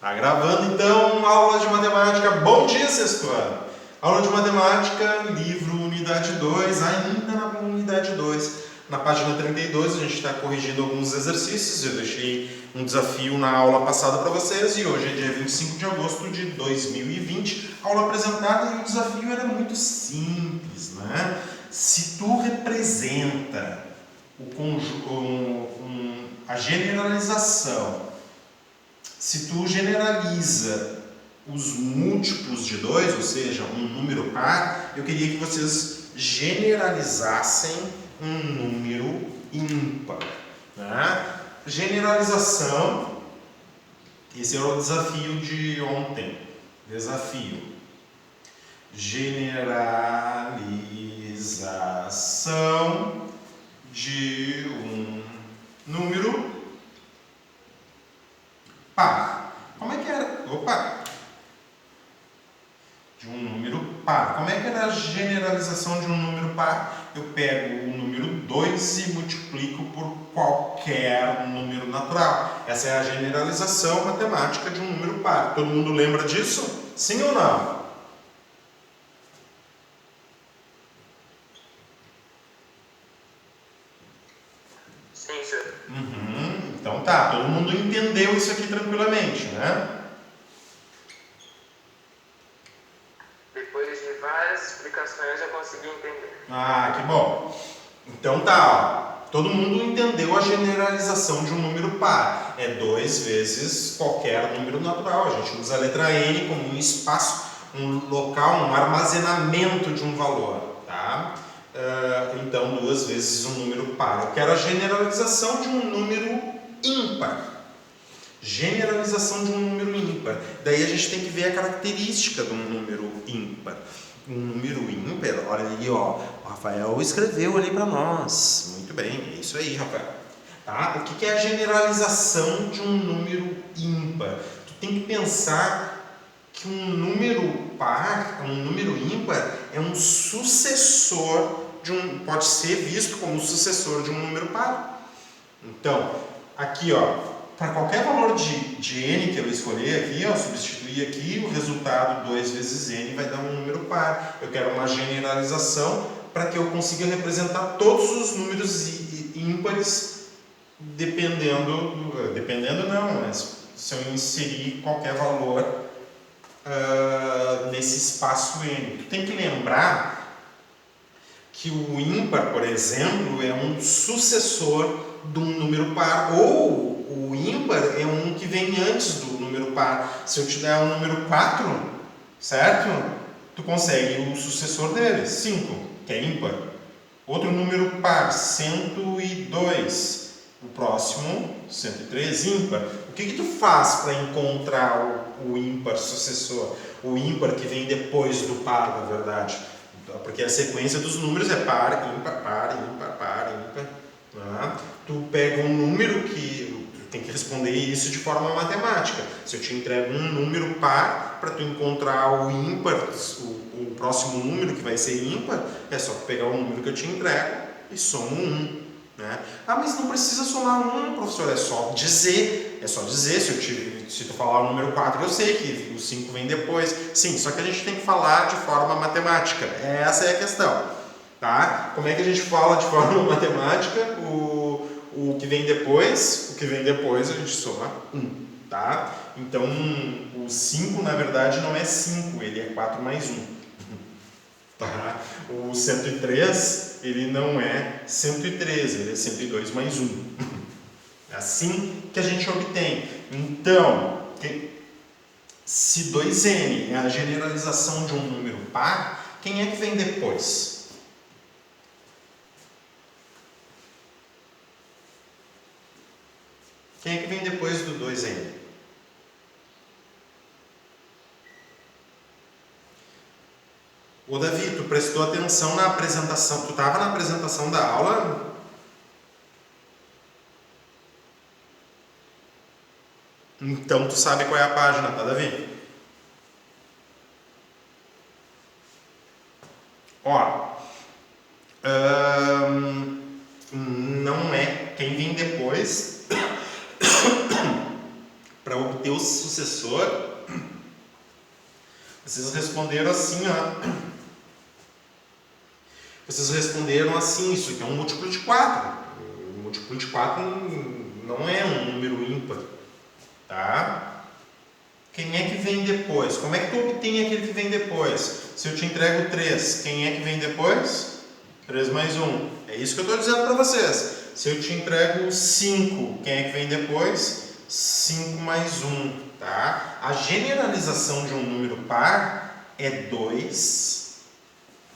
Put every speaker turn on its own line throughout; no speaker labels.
Tá gravando então, aula de matemática. Bom dia, sexto ano! Aula de matemática, livro unidade 2, ainda na unidade 2. Na página 32 a gente está corrigindo alguns exercícios. Eu deixei um desafio na aula passada para vocês e hoje é dia 25 de agosto de 2020. Aula apresentada e o desafio era muito simples, né? Se tu representa a generalização, se tu generaliza os múltiplos de 2, ou seja, um número par, eu queria que vocês generalizassem um número ímpar. Né? Generalização, esse é o desafio de ontem. Desafio. Generalização de um número par. Como é que era? De um número par. Como é que era a generalização de um número par? Eu pego o número 2 e multiplico por qualquer número natural. Essa é a generalização matemática de um número par. Todo mundo lembra disso? Sim ou não?
Sim, senhor.
Então tá, todo mundo entendeu isso aqui tranquilamente, né?
Depois de várias explicações eu consegui entender.
Ah, que bom. Então tá, ó. Todo mundo entendeu a generalização de um número par. É 2 vezes qualquer número natural. A gente usa a letra N como um espaço, um local, um armazenamento de um valor, tá? Então 2 vezes um número par. Eu quero a generalização de um número ímpar. Generalização de um número ímpar. Daí a gente tem que ver a característica de um número ímpar. Um número ímpar, olha ali, ó, o Rafael escreveu ali para nós. Muito bem, é isso aí, Rafael. Tá? O que é a generalização de um número ímpar? Tu tem que pensar que um número par, um número ímpar, é um sucessor de um, pode ser visto como sucessor de um número par. Então, aqui, ó, para qualquer valor de n que eu escolher aqui, ó, substituir aqui, o resultado 2 vezes n vai dar um número par. Eu quero uma generalização para que eu consiga representar todos os números ímpares dependendo não, mas se eu inserir qualquer valor nesse espaço n. Tu tem que lembrar que o ímpar, por exemplo, é um sucessor de um número par, ou o ímpar é um que vem antes do número par. Se eu te der um número 4, certo? Tu consegue o sucessor dele, 5, que é ímpar. Outro número par, 102. O próximo, 103, ímpar. O que tu faz para encontrar o ímpar sucessor? O ímpar que vem depois do par, na verdade. Porque a sequência dos números é par, ímpar, par, ímpar, par, ímpar. Tá? Tu pega um número que tu tem que responder isso de forma matemática. Se eu te entrego um número par, para tu encontrar o ímpar, o próximo número que vai ser ímpar, é só tu pegar o número que eu te entrego e soma um. Né? Ah, mas não precisa somar um, professor, é só dizer. É só dizer, se tu falar o número 4, eu sei que o 5 vem depois. Sim, só que a gente tem que falar de forma matemática. Essa é a questão. Tá? Como é que a gente fala de forma matemática? O que vem depois, a gente soma 1. Tá? Então, o 5, na verdade, não é 5, ele é 4 mais 1. Tá? O 103, ele não é 113, ele é 102 mais 1. É assim que a gente obtém. Então, se 2n é a generalização de um número par, quem é que vem depois? Quem é que vem depois do 2n? Ô Davi, tu prestou atenção na apresentação? Tu estava na apresentação da aula? Então tu sabe qual é a página, tá, Davi? Ó, não é quem vem depois para obter o sucessor, vocês responderam assim, ó. Vocês responderam assim, isso aqui é um múltiplo de 4. O múltiplo de 4 não é um número ímpar, tá? Quem é que vem depois? Como é que tu obtém aquele que vem depois? Se eu te entrego 3, quem é que vem depois? 3 mais 1. É isso que eu estou dizendo para vocês. Se eu te entrego 5, quem é que vem depois? 5 mais 1, tá? A generalização de um número par é 2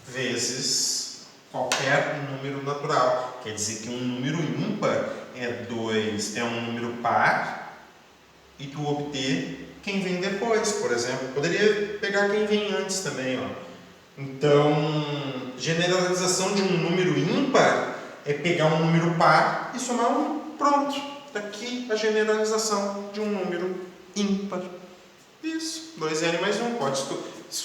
vezes qualquer número natural. Quer dizer que um número ímpar é um número par e tu obter quem vem depois, por exemplo. Poderia pegar quem vem antes também, ó. Então, generalização de um número ímpar é pegar um número par e somar um. Pronto. Daqui a generalização de um número ímpar. Isso. 2n mais 1. Pode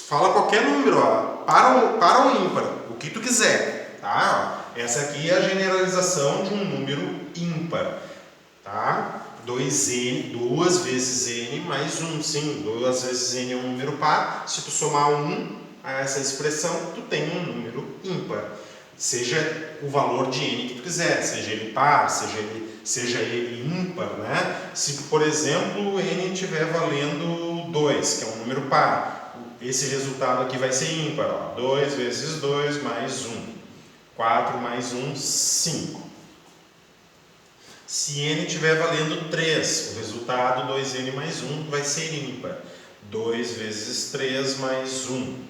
fala qualquer número, ó. Para ou ímpar. O que tu quiser. Tá? Essa aqui é a generalização de um número ímpar. Tá? 2n, 2 vezes n mais 1. Sim, 2 vezes n é um número par. Se tu somar 1 a essa expressão, tu tem um número ímpar. Seja o valor de n que tu quiser, seja ele par, seja ele ímpar, né? Se, por exemplo, n estiver valendo 2, que é um número par, esse resultado aqui vai ser ímpar. Ó. 2 vezes 2 mais 1. 4 mais 1, 5. Se n estiver valendo 3, o resultado 2n mais 1 vai ser ímpar. 2 vezes 3 mais 1.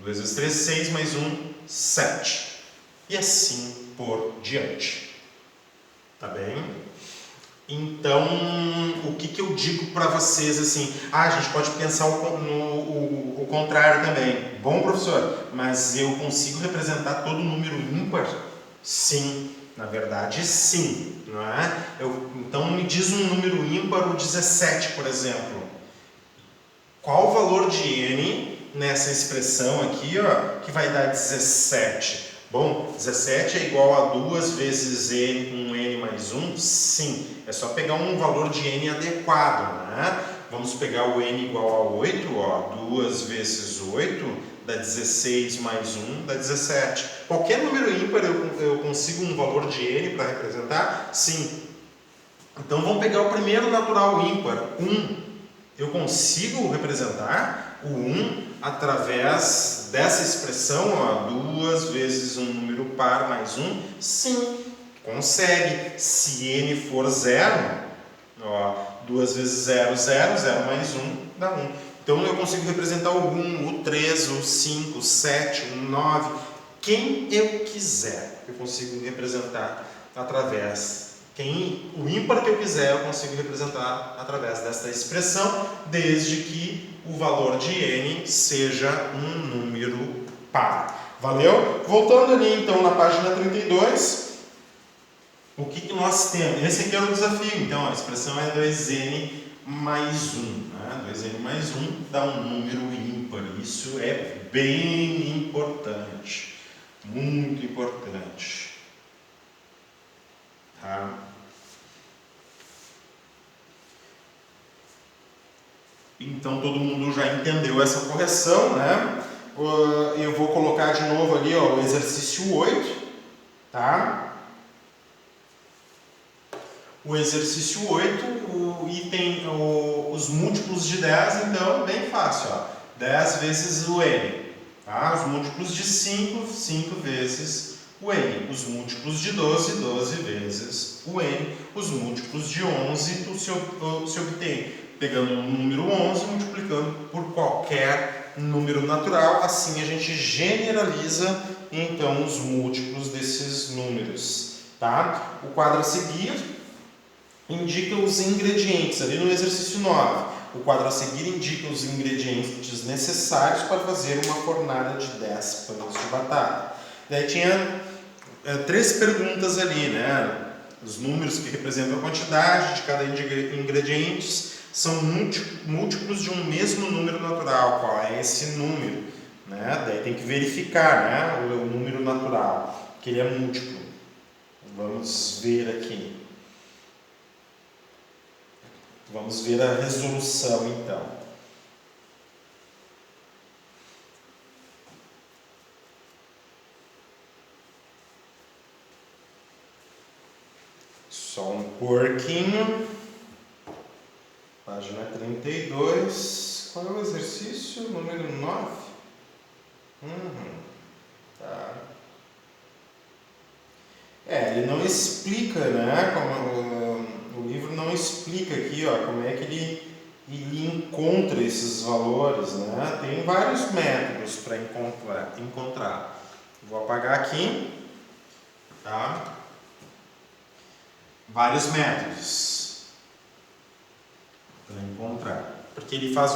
2 vezes 3, 6 mais 1, 7. E assim por diante. Tá bem? Então, o que eu digo para vocês assim? A gente pode pensar o contrário também. Bom, professor, mas eu consigo representar todo número ímpar? Sim, na verdade sim. Não é? Então, me diz um número ímpar, o 17, por exemplo. Qual o valor de n nessa expressão aqui, ó, que vai dar 17? Bom, 17 é igual a 2 vezes n com n mais 1? Sim. É só pegar um valor de n adequado, né? Vamos pegar o n igual a 8, ó. 2 vezes 8 dá 16 mais 1 dá 17. Qualquer número ímpar eu consigo um valor de n para representar? Sim. Então vamos pegar o primeiro natural ímpar, 1. Eu consigo representar o 1 através dessa expressão, ó, 2 vezes um número par mais 1? Sim, consegue. Se n for 0, ó, 2 vezes 0, 0, 0 mais 1 dá 1. Então eu consigo representar o 1, o 3, o 5, o 7, o 9, quem eu quiser. Eu consigo representar através o ímpar que eu quiser, eu consigo representar através desta expressão, desde que o valor de n seja um número par. Valeu? Voltando ali então na página 32, o que nós temos? Esse aqui é o desafio, então a expressão é 2n mais 1. Né? 2n mais 1 dá um número ímpar. Isso é bem importante, muito importante. Tá? Então todo mundo já entendeu essa correção, né? Eu vou colocar de novo ali, ó, o exercício 8, tá? O exercício 8, o item, os múltiplos de 10, então, bem fácil, ó. 10 vezes o n, tá? Os múltiplos de 5, 5 vezes o n. Os múltiplos de 12, 12 vezes o n. Os múltiplos de 11, tu se obtém pegando o número 11, multiplicando por qualquer número natural. Assim a gente generaliza, então, os múltiplos desses números, tá? O quadro a seguir indica os ingredientes, ali no exercício 9. O quadro a seguir indica os ingredientes necessários para fazer uma fornada de 10 pães de batata. Daí tinha 3 perguntas ali, né? Os números que representam a quantidade de cada ingrediente são múltiplos de um mesmo número natural. Qual é esse número? Né? Daí tem que verificar, né? O número natural, que ele é múltiplo. Vamos ver aqui. Vamos ver a resolução então. Só um porquinho. Página 32. Qual é o exercício? Número 9? Tá. Ele não explica, né? O livro não explica aqui, ó, como é que ele encontra esses valores, né? Tem vários métodos para encontrar. Vou apagar aqui, tá? Vários métodos para encontrar, porque ele faz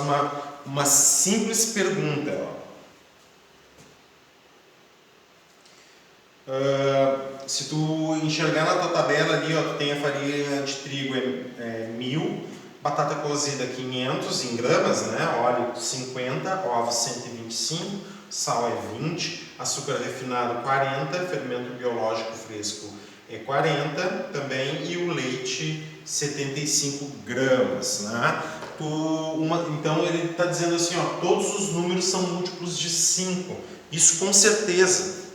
uma simples pergunta, ó. Se tu enxergar na tua tabela ali, ó, tu tem a farinha de trigo 1000, batata cozida 500 em gramas, né? Óleo 50, ovos 125, sal é 20, açúcar refinado 40, fermento biológico fresco é 40 também, e o leite 75 gramas, né? Então ele está dizendo assim, ó, todos os números são múltiplos de 5, isso com certeza.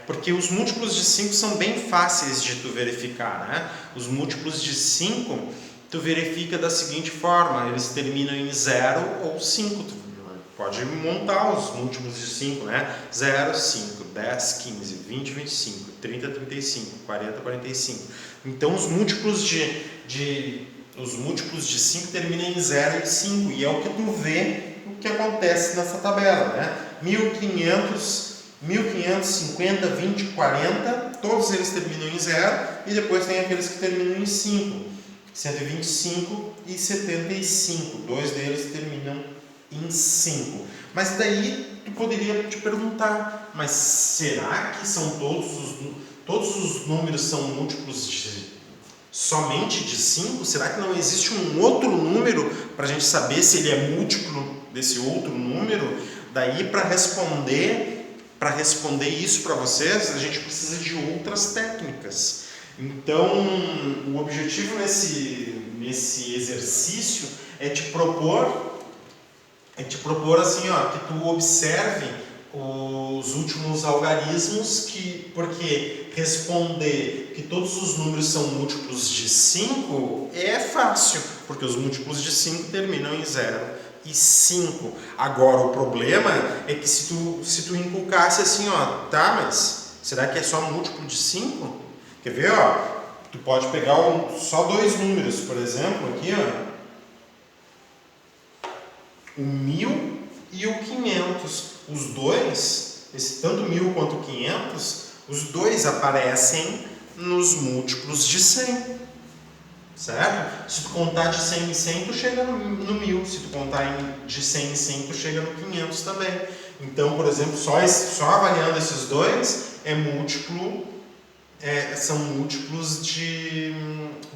Porque os múltiplos de 5 são bem fáceis de tu verificar, né? Os múltiplos de 5 tu verifica da seguinte forma, eles terminam em 0 ou 5, tu pode montar os múltiplos de 5, né? 0, 5, 10, 15, 20, 25, 30, 35, 40, 45. Então os múltiplos de 5 terminam em 0 e 5, e é o que tu vê o que acontece nessa tabela, né? 1550, 20, 40, todos eles terminam em 0, e depois tem aqueles que terminam em 5, 125 e 75, dois deles terminam em 5. Mas daí tu poderia te perguntar, mas será que são todos os números são múltiplos somente de 5? Será que não existe um outro número para a gente saber se ele é múltiplo desse outro número? Daí para responder isso para vocês, a gente precisa de outras técnicas. Então, o objetivo nesse exercício é te propor assim, ó, que tu observe os últimos algarismos, porque responder que todos os números são múltiplos de 5 é fácil, porque os múltiplos de 5 terminam em 0 e 5. Agora o problema é que se tu inculcasse assim, ó, tá, mas será que é só múltiplo de 5? Quer ver, ó? Tu pode pegar só dois números, por exemplo, aqui, ó. O 1000 e o 500. Os dois, tanto 1000 quanto 500, os dois aparecem nos múltiplos de 100. Certo? Se tu contar de 100 em 100, tu chega no 1000. Se tu contar de 100 em 100, tu chega no 500 também. Então, por exemplo, só avaliando esses dois, são múltiplos de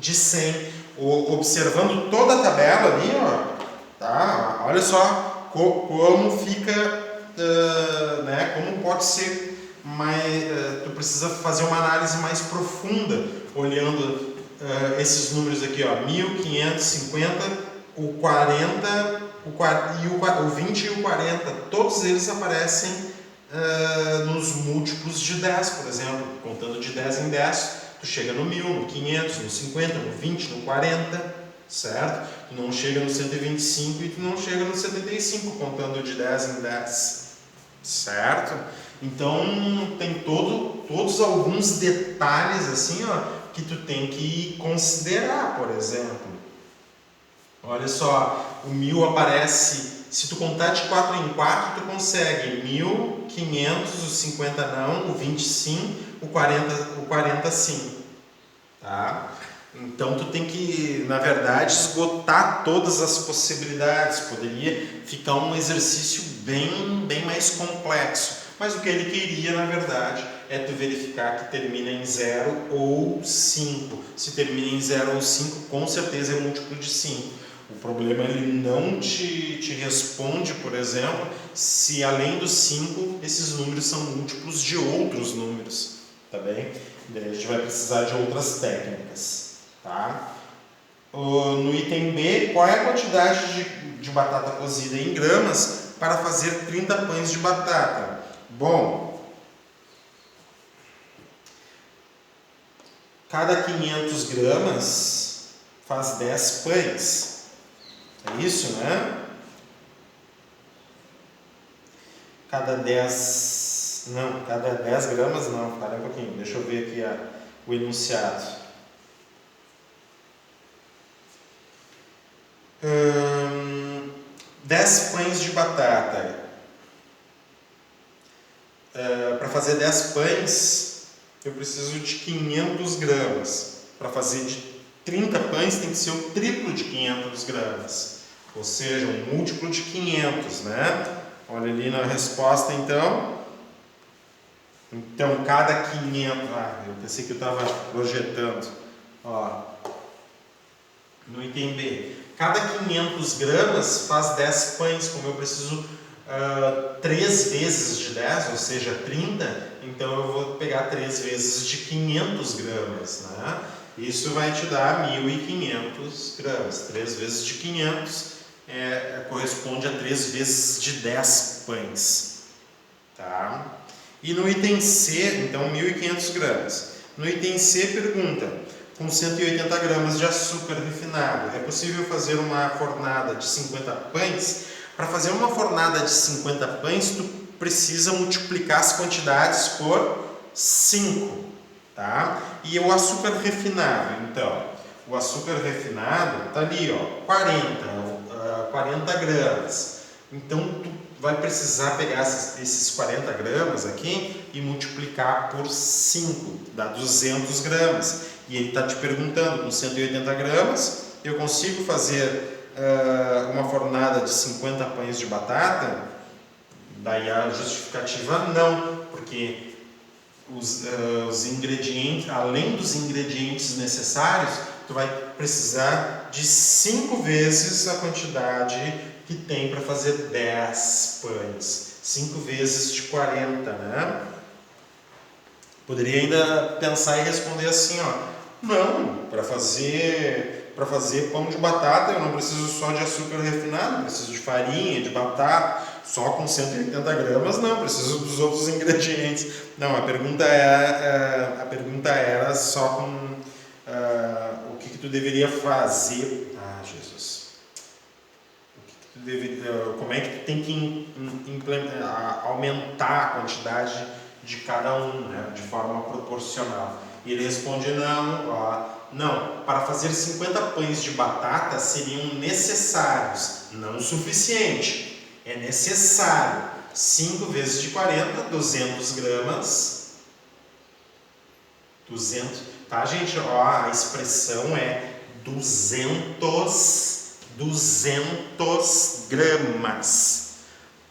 100. Observando toda a tabela ali, ó, tá? Olha só como fica, né? Como pode ser tu precisa fazer uma análise mais profunda, olhando esses números aqui, ó, 1550, o 40, o 20 e o 40, todos eles aparecem nos múltiplos de 10, por exemplo. Contando de 10 em 10, tu chega no 1000, no 500, no 50, no 20, no 40, certo? Tu não chega no 125 e tu não chega no 75, contando de 10 em 10, certo? Então, tem todos alguns detalhes assim, ó, que tu tem que considerar, por exemplo. Olha só, o 1000 aparece, se tu contar de 4 em 4, tu consegue 1000, 500, o 50 não, o 20 sim, o 40 sim, tá? Então tu tem que, na verdade, esgotar todas as possibilidades. Poderia ficar um exercício bem mais complexo, mas o que ele queria, na verdade, é tu verificar que termina em 0 ou 5. Se termina em 0 ou 5, com certeza é múltiplo de 5. O problema é ele não te responde, por exemplo, se além dos 5, esses números são múltiplos de outros números, tá bem? Daí a gente vai precisar de outras técnicas, tá? No item B, qual é a quantidade de batata cozida em gramas para fazer 30 pães de batata? Bom, cada 500 gramas faz 10 pães. É isso, né? Cada 10 gramas não, para um pouquinho, deixa eu ver aqui o enunciado. 10 pães de batata. Para fazer 10 pães, eu preciso de 500 gramas. Para fazer de 30 pães, tem que ser o triplo de 500 gramas. Ou seja, um múltiplo de 500, né? Olha ali na resposta, então. Então, cada 500... eu pensei que eu estava projetando. Ó, no item B. Cada 500 gramas faz 10 pães. Como eu preciso 3 vezes de 10, ou seja, 30, então eu vou pegar 3 vezes de 500 gramas. Né? Isso vai te dar 1.500 gramas. 3 vezes de 500 corresponde a 3 vezes de 10 pães. Tá? E no item C, então 1.500 gramas. No item C pergunta, com 180 gramas de açúcar refinado, é possível fazer uma fornada de 50 pães? Para fazer uma fornada de 50 pães, tu precisa multiplicar as quantidades por 5. Tá? E o açúcar refinado, então, o açúcar refinado está ali, ó, 40 gramas. Então, tu vai precisar pegar esses 40 gramas aqui e multiplicar por 5, dá 200 gramas. E ele está te perguntando, com 180 gramas, eu consigo fazer uma fornada de 50 pães de batata? Daí a justificativa não, porque os ingredientes, além dos ingredientes necessários, tu vai precisar de 5 vezes a quantidade que tem para fazer 10 pães. 5 vezes de 40, né? Poderia ainda pensar e responder assim, ó. Não, para fazer pão de batata eu não preciso só de açúcar refinado, preciso de farinha, de batata, só com 180 gramas não, preciso dos outros ingredientes. Não, a pergunta era só com o que tu deveria fazer. Ah, Jesus. Como é que tu tem que aumentar a quantidade de cada um, né, de forma proporcional. E ele responde não, para fazer 50 pães de batata seriam necessários, não o suficiente, é necessário 5 vezes de 40, 200 gramas, 200, tá gente? A expressão é 200 gramas.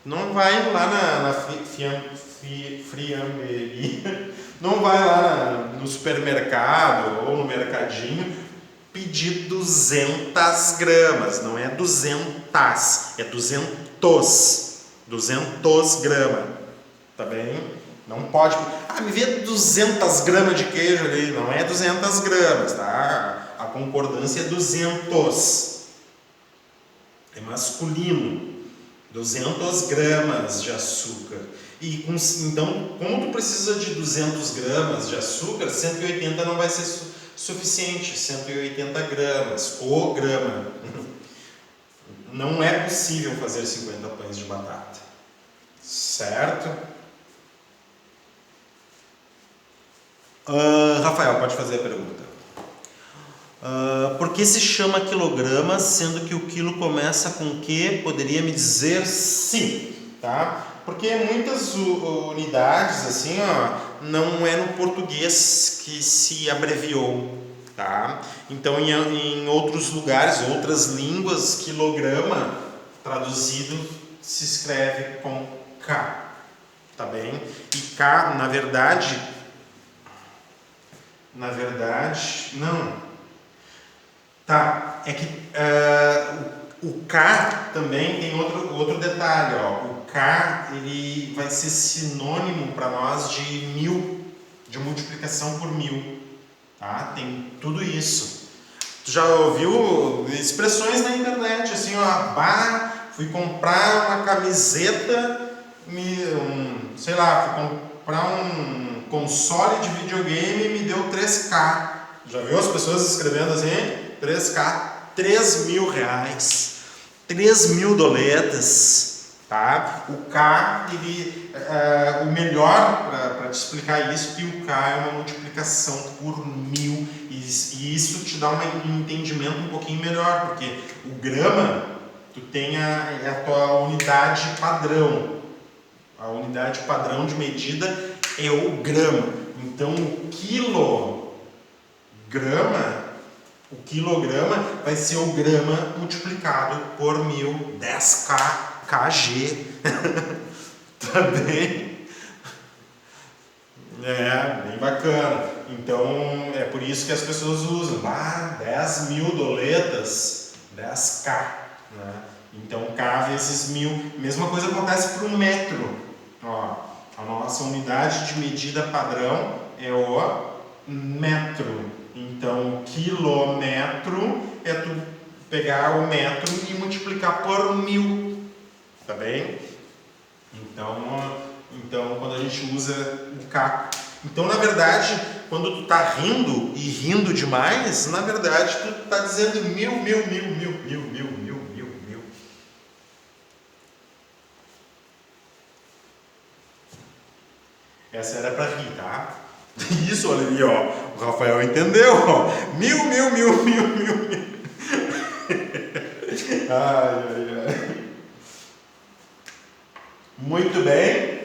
Não vai lá na friamberia, não vai lá no supermercado ou no mercadinho pedir 200 gramas, não é 200, é 200 gramas, tá bem? Não pode, me vê 200 gramas de queijo ali, não é 200 gramas, tá? A concordância é 200, é masculino. 200 gramas de açúcar. Então, como tu precisa de 200 gramas de açúcar, 180 não vai ser suficiente. 180 gramas, o grama. Não é possível fazer 50 pães de batata. Certo? Rafael, pode fazer a pergunta. Por que se chama quilogramas, sendo que o quilo começa com Q? Poderia me dizer? Sim, tá? Porque muitas unidades, assim, não é no português que se abreviou, tá? Então, em outros lugares, outras línguas, quilograma, traduzido, se escreve com K, tá bem? E K, na verdade, não. Tá, é que o K também tem outro detalhe, ó. O K, ele vai ser sinônimo para nós de 1000, de multiplicação por 1000, tá? Tem tudo isso. Tu já ouviu expressões na internet, assim, ó, fui comprar uma camiseta, sei lá, fui comprar um console de videogame e me deu 3K. Já viu as pessoas escrevendo assim? 3K, 3 mil reais, 3 mil doletas, tá? O K, o melhor para te explicar isso, que o K é uma multiplicação por 1000, e isso te dá um entendimento um pouquinho melhor, porque o grama, tu tem a tua unidade padrão. A unidade padrão de medida é o grama. Então o quilograma vai ser o grama multiplicado por 1000, 10K, kg. Tá bem? Bem bacana. Então é por isso que as pessoas usam 10 mil doletas, 10K, né? Então K vezes 1000. Mesma coisa acontece para o metro. Ó, a nossa unidade de medida padrão é o metro. Então quilômetro é tu pegar o metro e multiplicar por 1000. Tá bem? Então quando a gente usa o K. Então, na verdade, quando tu tá rindo e rindo demais, na verdade tu tá dizendo mil. Essa era pra rir, tá? Isso, olha ali, ó. O Rafael entendeu, ó. Mil. Ai. Muito bem.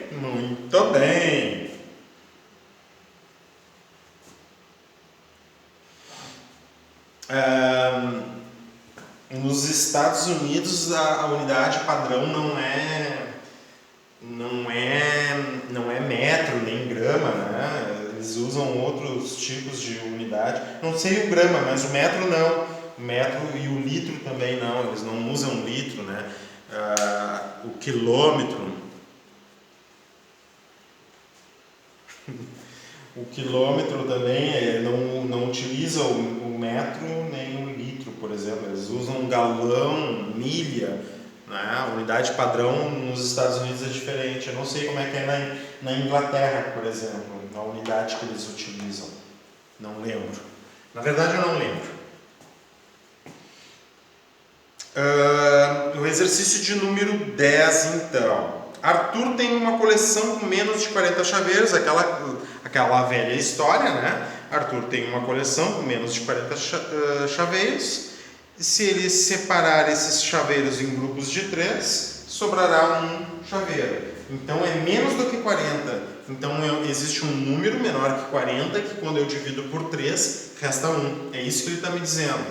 Nos Estados Unidos a unidade padrão não é metro nem grama, né? Eles usam outros tipos de unidade. Não sei o grama, mas o metro não. O metro e o litro também não. Eles não usam litro, né? O quilômetro. O quilômetro também não utiliza o metro nem o litro, por exemplo. Eles usam galão, milha, né? A unidade padrão nos Estados Unidos é diferente. Eu não sei como é que é na Inglaterra, por exemplo, a unidade que eles utilizam. Não lembro. Na verdade, eu não lembro. O exercício de número 10, então. Arthur tem uma coleção com menos de 40 chaveiros, aquela velha história, né? Arthur tem uma coleção com menos de 40 chaveiros. E se ele separar esses chaveiros em grupos de 3, sobrará um chaveiro. Então é menos do que 40. Então existe um número menor que 40, que quando eu divido por 3, resta 1. É isso que ele está me dizendo.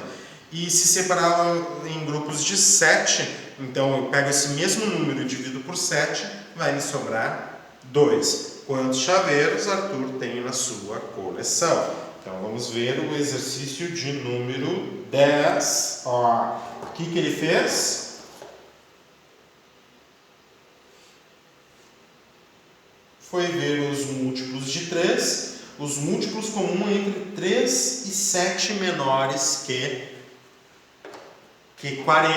E se separar em grupos de 7, então eu pego esse mesmo número e divido por 7, vai me sobrar 2. Quantos chaveiros Arthur tem na sua coleção? Então vamos ver o exercício de número 10. Ó, o que ele fez? Foi ver os múltiplos de 3, os múltiplos comuns entre 3 e 7 menores que 40,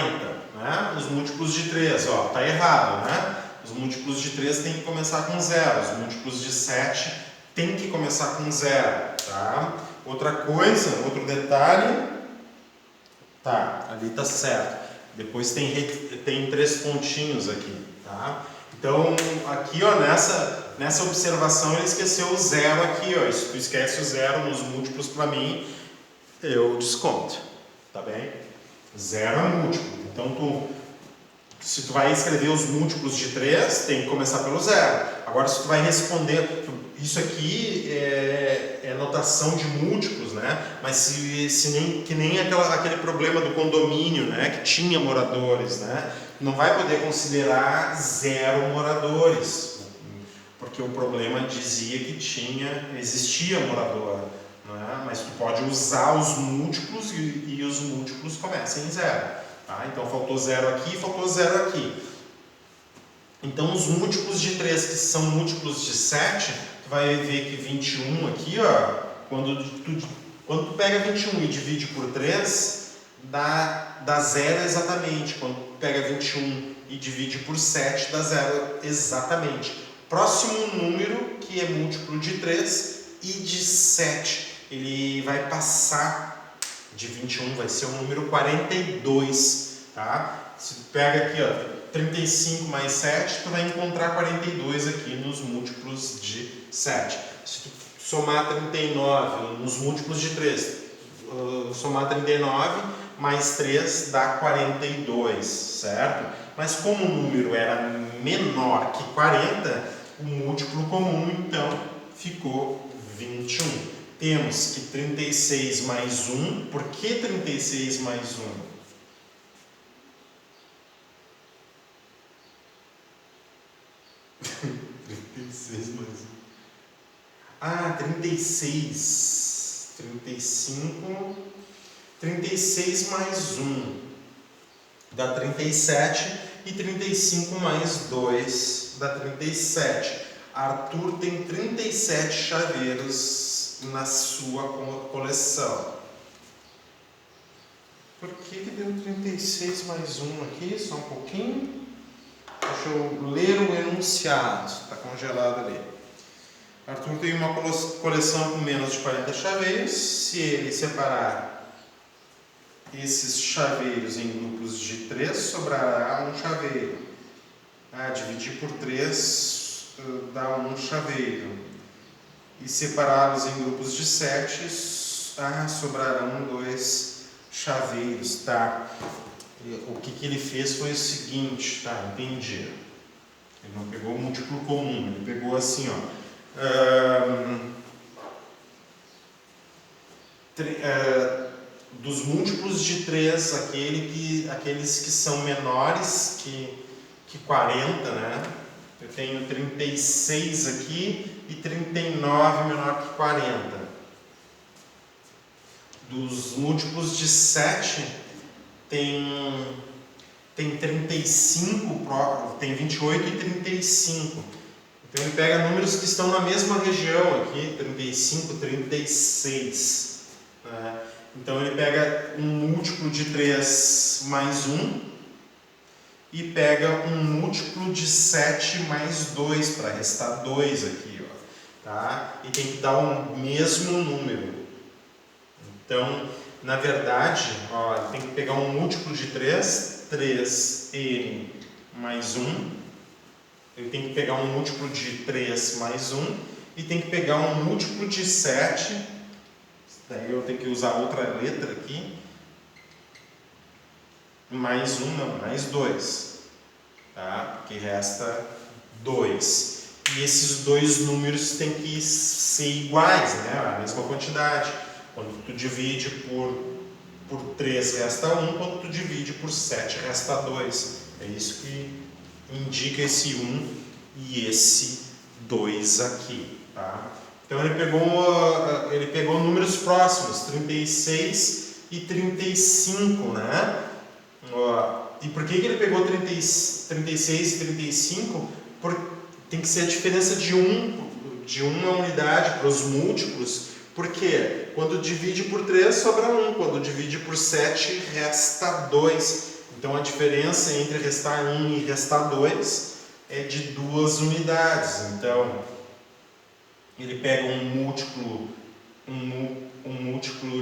né? Os múltiplos de 3, ó, tá errado, né? Os múltiplos de 3 tem que começar com 0, os múltiplos de 7 tem que começar com 0, tá? Outra coisa, outro detalhe, tá, ali tá certo. Depois tem 3 pontinhos aqui, tá? Então, aqui, ó, nessa observação ele esqueceu o 0 aqui, ó. Se tu esquece o 0 nos múltiplos para mim, eu desconto, tá bem? 0 é múltiplo. Então, se tu vai escrever os múltiplos de 3, tem que começar pelo 0. Agora, se tu vai responder, isso aqui é notação de múltiplos, né? Mas que nem aquele problema do condomínio, né? Que tinha moradores, né? Não vai poder considerar 0 moradores, porque o problema dizia que existia morador. Mas tu pode usar os múltiplos e os múltiplos começam em 0. Tá? Então faltou 0 aqui, faltou 0 aqui. Então os múltiplos de 3, que são múltiplos de 7, tu vai ver que 21 aqui, ó, quando tu Quando tu pega 21 e divide por 3, dá 0 exatamente. Quando tu pega 21 e divide por 7, dá 0 exatamente. Próximo número, que é múltiplo de 3 e de 7, ele vai passar de 21, vai ser o número 42, tá? Se tu pega aqui, ó, 35 mais 7, tu vai encontrar 42 aqui nos múltiplos de 7. Se tu somar 39 nos múltiplos de 3, somar 39 mais 3 dá 42, certo? Mas como o número era menor que 40, o múltiplo comum então ficou 21. Temos que 36 mais 1, por que 36 mais 1? 36 mais 1. Ah, 36. 35. 36 mais 1 dá 37 e 35 mais 2 dá 37. Arthur tem 37 chaveiros na sua coleção. Por que deu 36 mais 1 aqui? Só um pouquinho. Deixa eu ler o enunciado. Está congelado ali. Arthur tem uma coleção com menos de 40 chaveiros. Se ele separar esses chaveiros em grupos de 3, sobrará um chaveiro. Dividir por 3 dá um chaveiro. E separá-los em grupos de 7, sobrarão 2 chaveiros. Tá? O que ele fez foi o seguinte, tá? Entendi. Ele não pegou o múltiplo comum, ele pegou assim, ó. Dos múltiplos de 3, aqueles que são menores que 40, né? Eu tenho 36 aqui e 39 menor que 40. Dos múltiplos de 7, tem 35, tem 28 e 35. Então ele pega números que estão na mesma região aqui, 35, 36. Né? Então ele pega um múltiplo de 3 mais 1 e pega um múltiplo de 7 mais 2 para restar 2 aqui. Ó, tá? E tem que dar o mesmo número. Então, na verdade, ó, ele tem que pegar um múltiplo de 3, 3n mais 1. Ele tem que pegar um múltiplo de 3 mais 1 e tem que pegar um múltiplo de 7. Daí eu tenho que usar outra letra aqui. Mais 1, não, mais 2. Tá? Porque resta 2. E esses dois números têm que ser iguais, né? A mesma quantidade. Quando tu divide por 3 resta 1, quando tu divide por 7 resta 2. É isso que indica esse 1 e esse 2 aqui, tá? Então ele pegou números próximos, 36 e 35, né? E por que ele pegou 36 e 35? Tem que ser a diferença de uma unidade para os múltiplos, porque quando divide por 3 sobra 1, quando divide por 7 resta 2. Então a diferença entre restar 1 e restar 2 é de 2 unidades. Então ele pega um múltiplo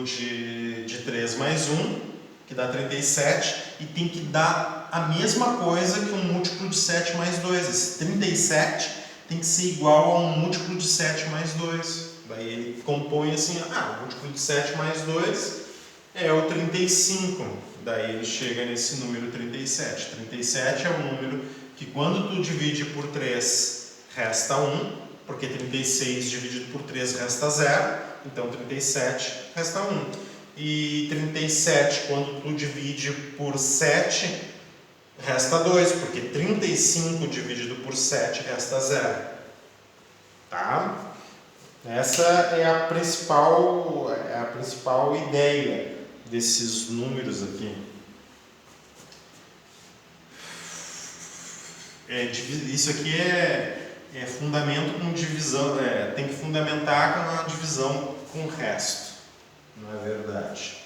de 3 mais 1, que dá 37, e tem que dar a mesma coisa que um múltiplo de 7 mais 2. Esse 37 tem que ser igual a um múltiplo de 7 mais 2. Daí ele compõe assim, o múltiplo de 7 mais 2 é o 35. Daí ele chega nesse número 37. 37 é um número que quando tu divide por 3 resta 1, porque 36 dividido por 3 resta 0, então 37 resta 1. E 37 quando tu divide por 7 resta 2, porque 35 dividido por 7 resta 0. Tá? Essa é a principal ideia desses números aqui. Isso aqui é fundamento com divisão, tem que fundamentar com a divisão com o resto. na verdade.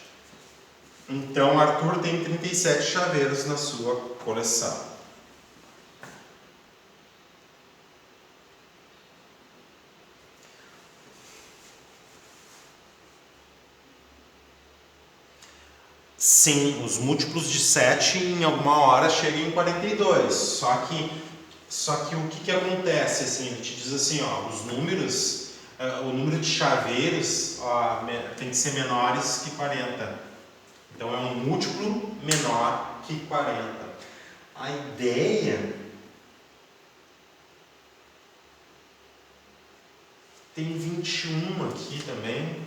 Então, Arthur tem 37 chaveiros na sua coleção. Sim, os múltiplos de 7 em alguma hora chegam em 42. Só que o que acontece? Assim, ele te diz assim, ó, os números, o número de chaveiros tem que ser menores que 40. Então é um múltiplo menor que 40. A ideia tem 21 aqui também.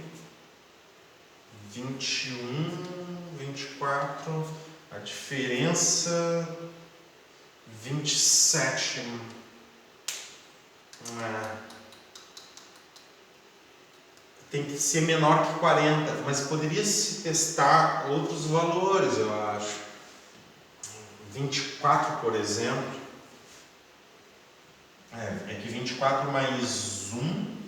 21, 24, a diferença 27. Tem que ser menor que 40, mas poderia se testar outros valores, eu acho. 24, por exemplo. É que 24 mais 1,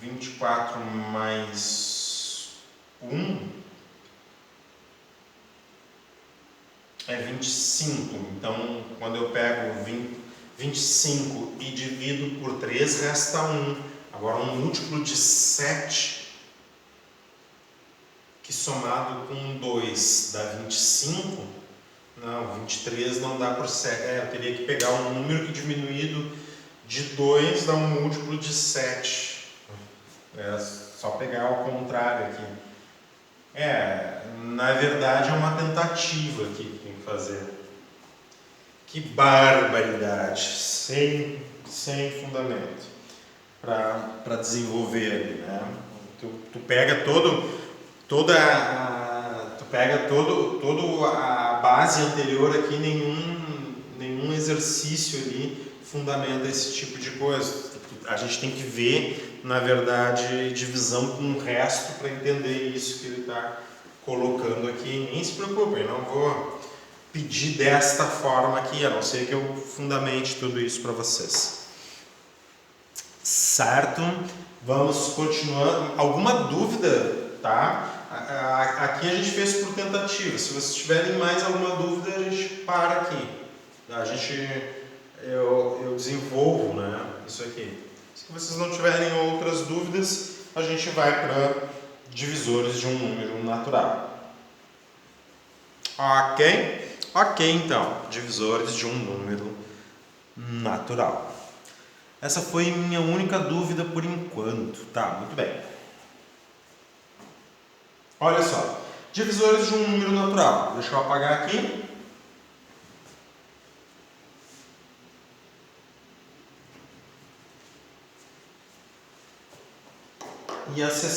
24 mais 1 é 25. Então, quando eu pego 25 e divido por 3, resta 1. Agora, um múltiplo de 7, que somado com 2 dá 25. Não, 23 não dá por 7. Eu teria que pegar um número que diminuído de 2 dá um múltiplo de 7. É só pegar ao contrário aqui. Na verdade é uma tentativa aqui que tem que fazer. Que barbaridade! Sem fundamento para desenvolver ali, né? Tu pega toda a base anterior aqui, nenhum exercício ali fundamenta esse tipo de coisa. A gente tem que ver, na verdade, divisão com o resto para entender isso que ele está colocando aqui. Nem se preocupem, não vou pedir desta forma aqui, a não ser que eu fundamente tudo isso para vocês. Certo? Vamos continuando. Alguma dúvida, tá? Aqui a gente fez por tentativa. Se vocês tiverem mais alguma dúvida, a gente para aqui. Eu desenvolvo, né, isso aqui. Se vocês não tiverem outras dúvidas, a gente vai para divisores de um número natural. Ok? Ok, então. Divisores de um número natural. Essa foi minha única dúvida por enquanto. Tá, muito bem. Olha só. Divisores de um número natural. Deixa eu apagar aqui. E acessar.